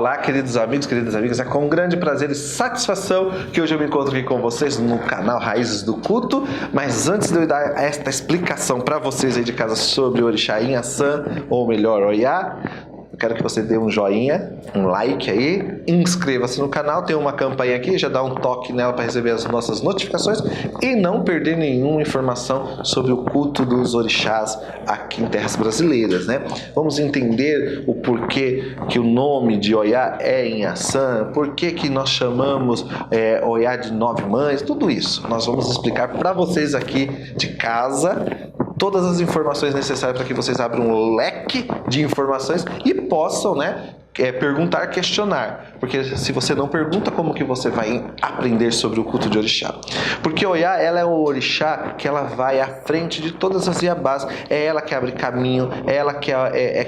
Olá, queridos amigos, queridas amigas, é com grande prazer e satisfação que hoje eu me encontro aqui com vocês no canal Raízes do Culto. Mas antes de eu dar esta explicação para vocês aí de casa sobre o Orixá Inhaçã, ou melhor, Oiá, eu quero que você dê um joinha, um like aí, inscreva-se no canal, tem uma campainha aqui, já dá um toque nela para receber as nossas notificações e não perder nenhuma informação sobre o culto dos orixás aqui em terras brasileiras, né? Vamos entender o porquê que o nome de Oiá é Inhaçã, por que nós chamamos Oiá de Nove Mães, tudo isso nós vamos explicar para vocês aqui de casa. Todas as informações necessárias para que vocês abram um leque de informações e possam, perguntar, questionar. Porque se você não pergunta, como que você vai aprender sobre o culto de orixá? Porque Oiá, ela é o orixá que ela vai à frente de todas as iabás. É ela que abre caminho, é ela que,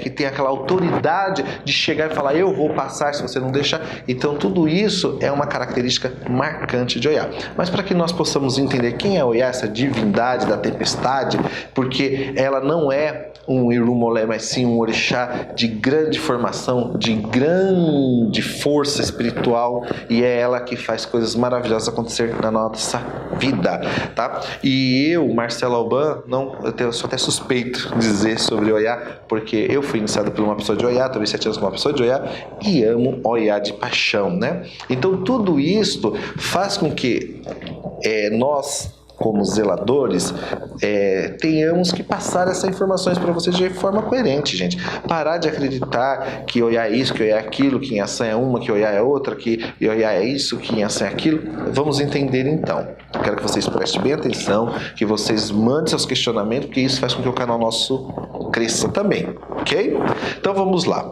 que tem aquela autoridade de chegar e falar, eu vou passar se você não deixar. Então tudo isso é uma característica marcante de Oiá. Mas para que nós possamos entender quem é Oiá, essa divindade da tempestade, porque ela não é um Irumolé, mas sim um orixá de grande formação, de grande força espiritual, e é ela que faz coisas maravilhosas acontecer na nossa vida, tá? E eu, Marcelo Alban, eu sou até suspeito de dizer sobre Oiá, porque eu fui iniciado por uma pessoa de Oiá, talvez 7 anos com uma pessoa de Oiá, e amo Oiá de paixão, né? Então tudo isto faz com que nós, como zeladores, tenhamos que passar essas informações para vocês de forma coerente, gente. Parar de acreditar que Oiá é isso, que Oiá é aquilo, que Inhaçã é uma, que Oiá é outra, que Oiá é isso, que Inhaçã é aquilo. Vamos entender então. Quero que vocês prestem bem atenção, que vocês mandem seus questionamentos, porque isso faz com que o canal nosso cresça também, ok? Então vamos lá.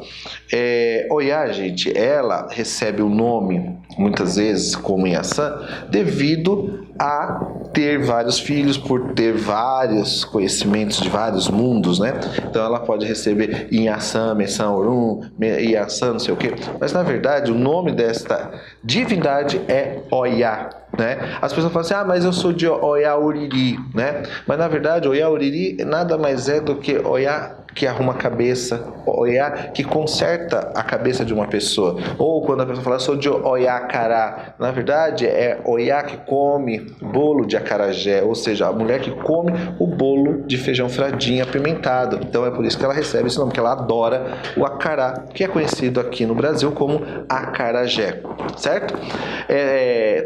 Oiá, gente, ela recebe o nome, muitas vezes, como Inhaçã, devido a ter vários filhos, por ter vários conhecimentos de vários mundos, né? Então ela pode receber Inhaçã, Messã, Orum, Inhaçã, não sei o quê. Mas na verdade o nome desta divindade é Oiá, né? As pessoas falam assim, mas eu sou de Oiá Uriri, né? Mas na verdade Oiá Uriri nada mais é do que Oiá que arruma a cabeça, Oiá que conserta a cabeça de uma pessoa. Ou quando a pessoa fala, eu sou de Oiá Cará, na verdade é Oiá que come bolo de acarajé, ou seja, a mulher que come o bolo de feijão fradinho apimentado. Então é por isso que ela recebe esse nome, porque ela adora o acará, que é conhecido aqui no Brasil como acarajé, certo?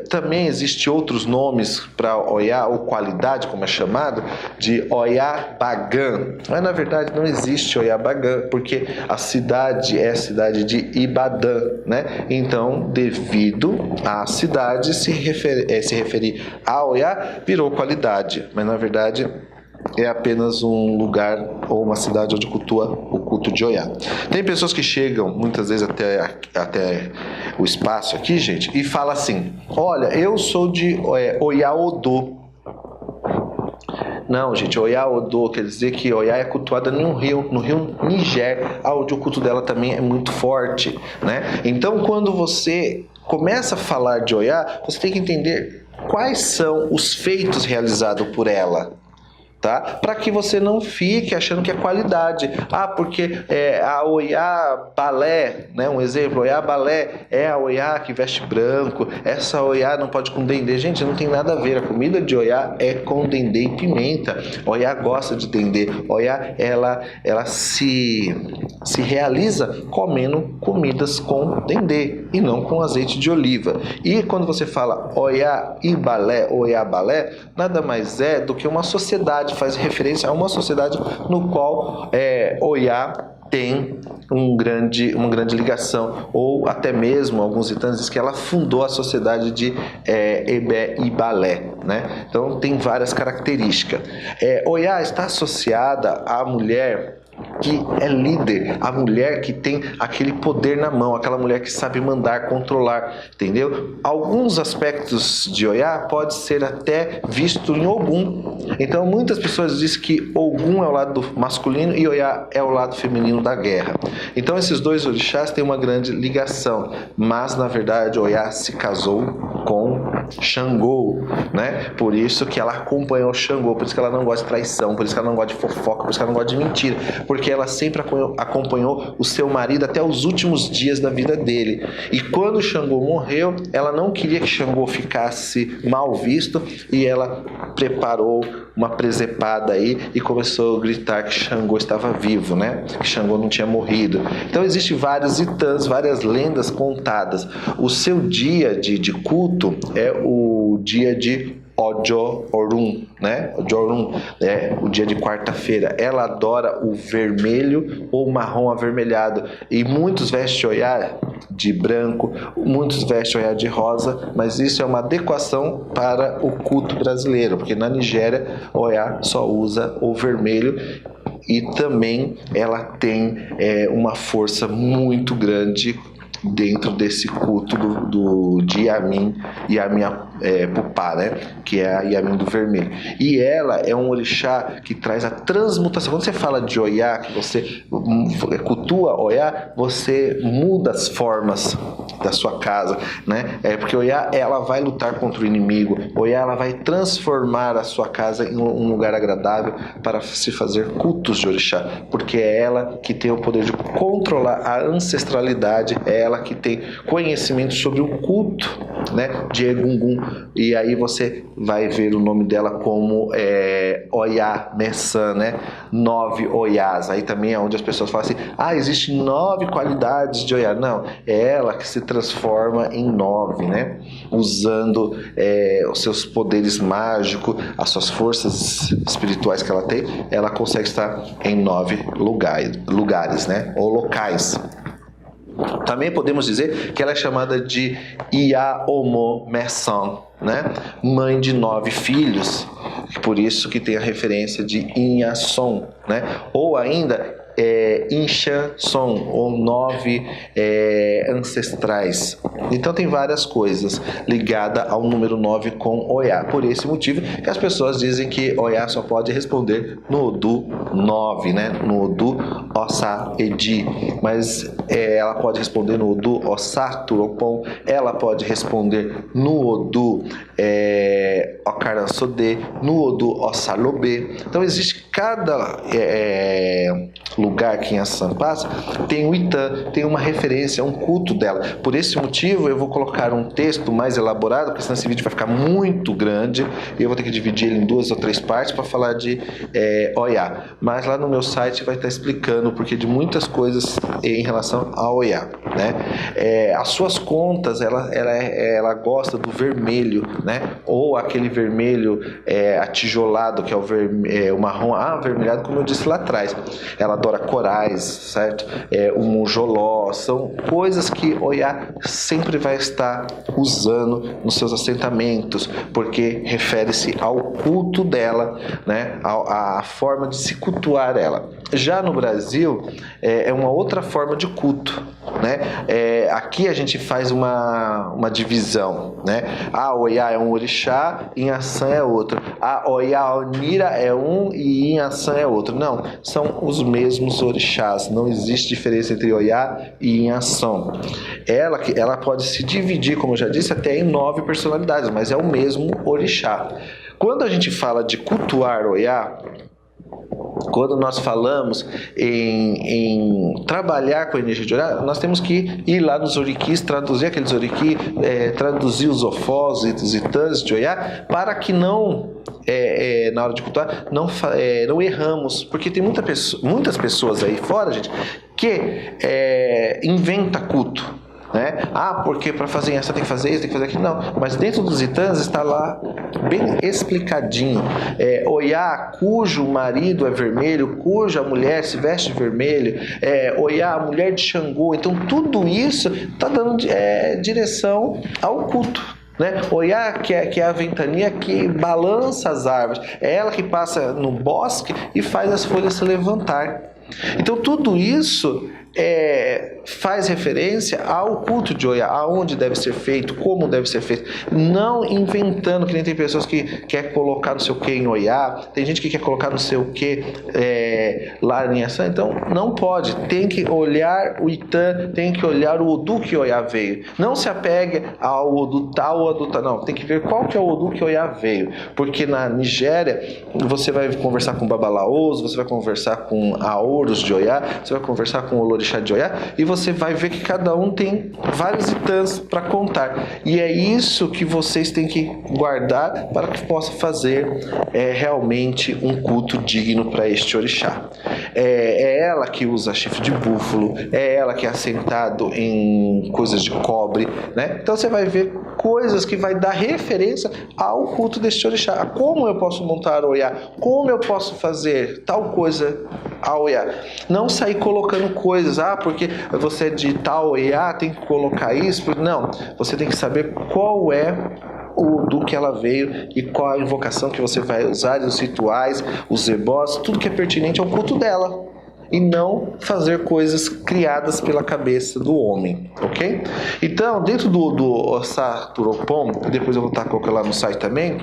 Também existem outros nomes para Oiá, ou qualidade, como é chamado, de Oiá Bagã. Mas na verdade não existe Oiá Bagã, porque a cidade é a cidade de Ibadã, né? Então, devido à cidade se referir a Oiá, virou qualidade, mas na verdade é apenas um lugar ou uma cidade onde cultua o culto de Oiá. Tem pessoas que chegam muitas vezes até o espaço aqui, gente, e falam assim, olha, eu sou de Oiá Odô. Não, gente, Oiá Odô quer dizer que Oiá é cultuada no rio Níger, onde o culto dela também é muito forte, né? Então, quando você começa a falar de Oiá, você tem que entender quais são os feitos realizados por ela, tá? Para que você não fique achando que é qualidade. Porque a Oiá Balé, né? Um exemplo, Oiá Balé é a Oiá que veste branco, essa Oiá não pode com dendê. Gente, não tem nada a ver. A comida de Oiá é com dendê e pimenta. Oiá gosta de dendê. Oiá, ela se realiza comendo comidas com dendê e não com azeite de oliva. E quando você fala Oiá e Balé, Oiá Balé, nada mais é do que uma sociedade, faz referência a uma sociedade no qual Oiá tem uma grande ligação, ou até mesmo alguns itãs dizem que ela fundou a sociedade de Ebé e Balé, né? Então tem várias características. Oiá está associada à mulher que é líder, a mulher que tem aquele poder na mão, aquela mulher que sabe mandar, controlar, entendeu? Alguns aspectos de Oiá pode ser até visto em Ogum. Então muitas pessoas dizem que Ogum é o lado masculino e Oiá é o lado feminino da guerra. Então esses dois orixás têm uma grande ligação, mas na verdade Oiá se casou com Xangô, né? Por isso que ela acompanhou Xangô, por isso que ela não gosta de traição, por isso que ela não gosta de fofoca, por isso que ela não gosta de mentira, porque ela sempre acompanhou o seu marido até os últimos dias da vida dele. E quando Xangô morreu, ela não queria que Xangô ficasse mal visto e ela preparou uma presepada aí e começou a gritar que Xangô estava vivo, né? Que Xangô não tinha morrido. Então existem vários itãs, várias lendas contadas. O seu dia de culto é o dia de Ojo Orun, né? Ojo Orun é o dia de quarta-feira. Ela adora o vermelho ou marrom avermelhado e muitos vestem Oiá de branco, muitos vestem Oiá de rosa, mas isso é uma adequação para o culto brasileiro, porque na Nigéria Oiá só usa o vermelho e também ela tem uma força muito grande dentro desse culto de Yamin e a minha Pupá, né? Que é a Yamin do vermelho. E ela é um orixá que traz a transmutação. Quando você fala de Oiá, que você cultua Oiá, você muda as formas da sua casa, né? Porque Oiá, ela vai lutar contra o inimigo. Oiá, ela vai transformar a sua casa em um lugar agradável para se fazer cultos de orixá, porque é ela que tem o poder de controlar a ancestralidade, é ela que tem conhecimento sobre o culto, né, de Egungun. E aí você vai ver o nome dela como Oiá Messan, né? 9 Oiás. Aí também é onde as pessoas falam assim: existem 9 qualidades de Oiá. Não, é ela que se transforma em 9, né? Usando os seus poderes mágicos, as suas forças espirituais que ela tem, ela consegue estar em 9 lugares, né? Ou locais. Também podemos dizer que ela é chamada de Iaomo Messan, né? Mãe de 9 filhos, por isso que tem a referência de Inhason, né? Ou ainda Inchanson, ou 9 ancestrais. Então tem várias coisas ligadas ao número 9 com Oiá. Por esse motivo que as pessoas dizem que Oiá só pode responder no Odu 9, né? No Odu Ossa Edi. Mas ela pode responder no Odu Ossa Turopon, ela pode responder no Odu Okaransode, no Odu Ossa Lobe. Então existe cada lugar que em Assam passa, tem o Itã, tem uma referência, um culto dela. Por esse motivo, eu vou colocar um texto mais elaborado, porque senão esse vídeo vai ficar muito grande e eu vou ter que dividir ele em 2 ou 3 partes para falar de Oiá. Mas lá no meu site vai estar explicando o porquê de muitas coisas em relação a Oiá, né? As suas contas, ela gosta do vermelho, né? Ou aquele vermelho atijolado, que é o marrom avermelhado, como eu disse lá atrás. Ela adora corais, certo? O monjoló, são coisas que Oiá sempre vai estar usando nos seus assentamentos, porque refere-se ao culto dela, né? A forma de se cultuar ela. Já no Brasil, é uma outra forma de culto, né? Aqui a gente faz uma divisão, né? Oiá é um orixá, Inhaçã é outro. Oiá Onira é um e Inhaçã é outro. Não, são os mesmos orixás. Não existe diferença entre Oiá e Inhaçã. Ela pode se dividir, como eu já disse, até em 9 personalidades, mas é o mesmo orixá. Quando a gente fala de cultuar Oiá, quando nós falamos em trabalhar com a energia de Oiá, nós temos que ir lá nos oriquis, traduzir aqueles oriquis, traduzir os ofós e os itãs de Oiá, para que não, na hora de cultuar, não erramos. Porque tem muitas pessoas aí fora, gente, que inventa culto, né? Porque para fazer essa tem que fazer isso, tem que fazer aquilo. Não, mas dentro dos itãs está lá bem explicadinho. Oiá, cujo marido é vermelho, cuja mulher se veste de vermelho, Oiá, a mulher de Xangô. Então tudo isso está dando direção ao culto, né? Oiá, que é a ventania que balança as árvores, é ela que passa no bosque e faz as folhas se levantar. Então tudo isso faz referência ao culto de Oiá, aonde deve ser feito, como deve ser feito, não inventando, que nem tem pessoas que quer colocar não sei o que em Oiá, tem gente que quer colocar não sei o que lá em ação, então não pode, tem que olhar o Itã, tem que olhar o Odu que Oiá veio, não se apegue ao Odu tal ou Odu tal, não, tem que ver qual que é o Odu que Oiá veio, porque na Nigéria você vai conversar com Babalaôs, você vai conversar com Aouros de Oiá, você vai conversar com o Olorixá de Oiá, e você vai ver que cada um tem vários itãs para contar. E é isso que vocês têm que guardar para que possa fazer realmente um culto digno para este orixá. É ela que usa chifre de búfalo, é ela que é assentado em coisas de cobre, né? Então você vai ver coisas que vai dar referência ao culto deste orixá. Como eu posso montar o Oiá? Como eu posso fazer tal coisa ao Oiá? Não sair colocando coisas, porque você é de tal Oiá, tem que colocar isso. Não, você tem que saber qual é do que ela veio e qual a invocação que você vai usar, os rituais, os ebós, tudo que é pertinente ao culto dela. E não fazer coisas criadas pela cabeça do homem, ok? Então, dentro do Saturopom, depois eu vou estar colocando lá no site também,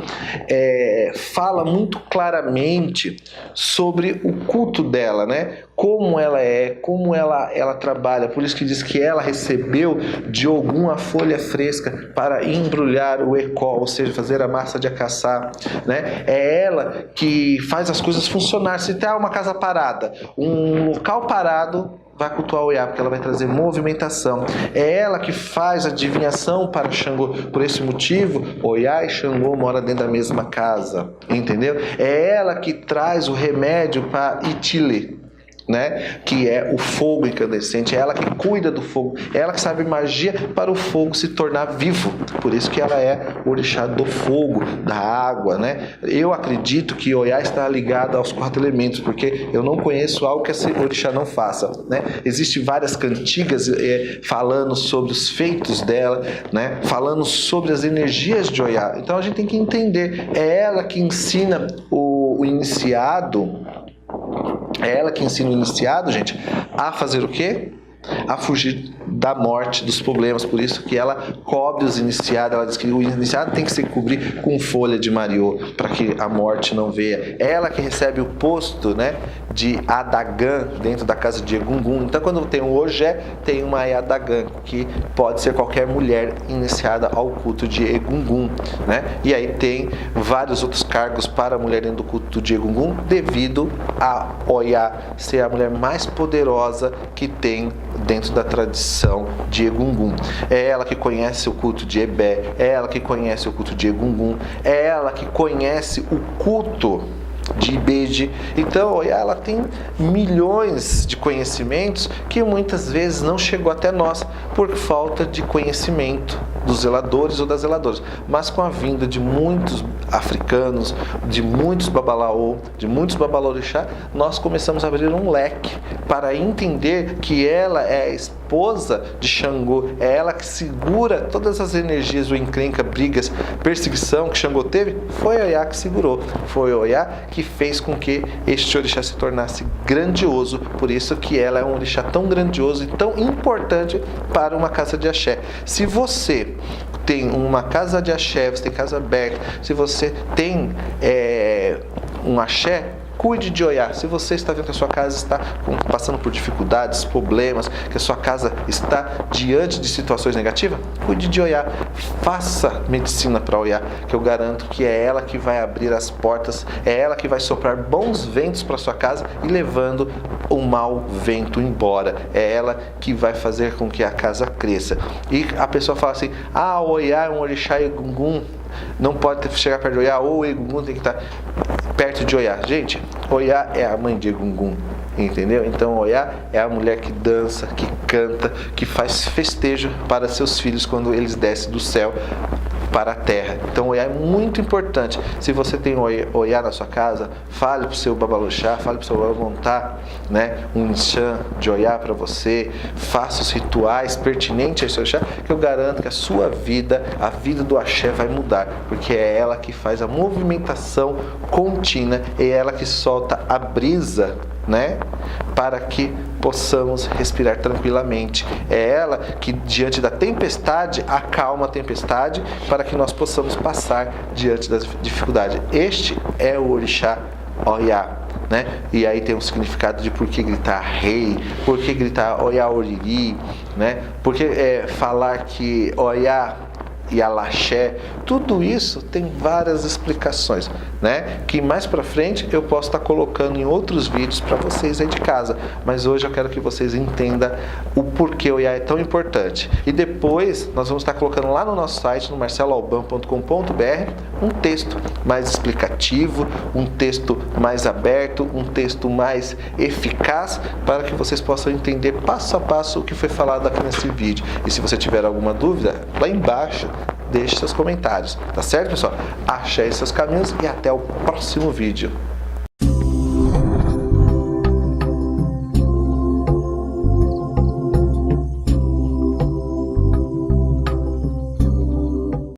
fala muito claramente sobre o culto dela, né? Como ela como ela trabalha. Por isso que diz que ela recebeu de Ogum a folha fresca para embrulhar o ecó, ou seja, fazer a massa de acaçar, né? É ela que faz as coisas funcionar. Se tem uma casa parada, um local parado, vai cultuar o Oiá, porque ela vai trazer movimentação. É ela que faz a adivinhação para Xangô. Por esse motivo, Oiá e Xangô moram dentro da mesma casa, entendeu? É ela que traz o remédio para Itile, né? Que é o fogo incandescente, é ela que cuida do fogo, é ela que sabe magia para o fogo se tornar vivo. Por isso que ela é o orixá do fogo, da água, né? Eu acredito que Oiá está ligado aos 4 elementos, porque eu não conheço algo que esse orixá não faça, né? Existem várias cantigas falando sobre os feitos dela, né? Falando sobre as energias de Oiá. Então a gente tem que entender, é ela que ensina o iniciado. É ela que ensina o iniciado, gente, a fazer o quê? A fugir da morte, dos problemas. Por isso que ela cobre os iniciados. Ela diz que o iniciado tem que se cobrir com folha de mariô, para que a morte não venha. É ela que recebe o posto, né, de Adagã dentro da casa de Egungun. Então, quando tem um Ogé, tem uma Adagã, que pode ser qualquer mulher iniciada ao culto de Egungun, né? E aí tem vários outros cargos para a mulher dentro do culto de Egungun, devido a Oiá ser a mulher mais poderosa que tem dentro da tradição de Egungun. É ela que conhece o culto de Ebé, é ela que conhece o culto de Egungun, é ela que conhece o culto de Ibeji. Então, Oiá, ela tem milhões de conhecimentos que muitas vezes não chegou até nós por falta de conhecimento dos zeladores ou das zeladoras. Mas com a vinda de muitos africanos, de muitos babalaô, de muitos babalorixá, nós começamos a abrir um leque para entender que ela é a esposa de Xangô, é ela que segura todas as energias do encrenca, brigas, perseguição que Xangô teve. Foi Oiá que segurou, foi Oiá que fez com que este orixá se tornasse grandioso. Por isso que ela é um orixá tão grandioso e tão importante para uma casa de axé. Se você tem uma casa de axé, você tem casa aberta, se você tem um axé, cuide de Oiá. Se você está vendo que a sua casa está passando por dificuldades, problemas, que a sua casa está diante de situações negativas, cuide de Oiá. Faça medicina para Oiá, que eu garanto que é ela que vai abrir as portas, é ela que vai soprar bons ventos para sua casa e levando o mau vento embora. É ela que vai fazer com que a casa cresça. E a pessoa fala assim: Oiá é um orixá Egungun, não pode chegar perto de Oiá, ou Egungun tem que estar perto de Oiá. Gente, Oiá é a mãe de Egungun, entendeu? Então Oiá é a mulher que dança, que canta, que faz festejo para seus filhos quando eles descem do céu para a terra. Então Oiá é muito importante. Se você tem Oiá na sua casa, fale para o seu babalorixá, fale para o seu babá montar, né, um enxã de Oiá para você, faça os rituais pertinentes ao seu axé, que eu garanto que a sua vida, a vida do axé vai mudar, porque é ela que faz a movimentação contínua, é ela que solta a brisa, né, para que possamos respirar tranquilamente. É ela que, diante da tempestade, acalma a tempestade para que nós possamos passar diante das dificuldades. Este é o orixá Oiá, né? E aí tem um significado de por que gritar rei, por que gritar Oiá Oriri, né? Por que falar que Oiá e Alaxé, tudo isso tem várias explicações, né? Que mais pra frente eu posso estar colocando em outros vídeos para vocês aí de casa, mas hoje eu quero que vocês entendam o porquê o Oiá é tão importante. E depois nós vamos estar colocando lá no nosso site, no marceloalban.com.br, um texto mais explicativo, um texto mais aberto, um texto mais eficaz, para que vocês possam entender passo a passo o que foi falado aqui nesse vídeo. E se você tiver alguma dúvida, lá embaixo deixe seus comentários, tá certo, pessoal? Ache aí seus caminhos e até o próximo vídeo.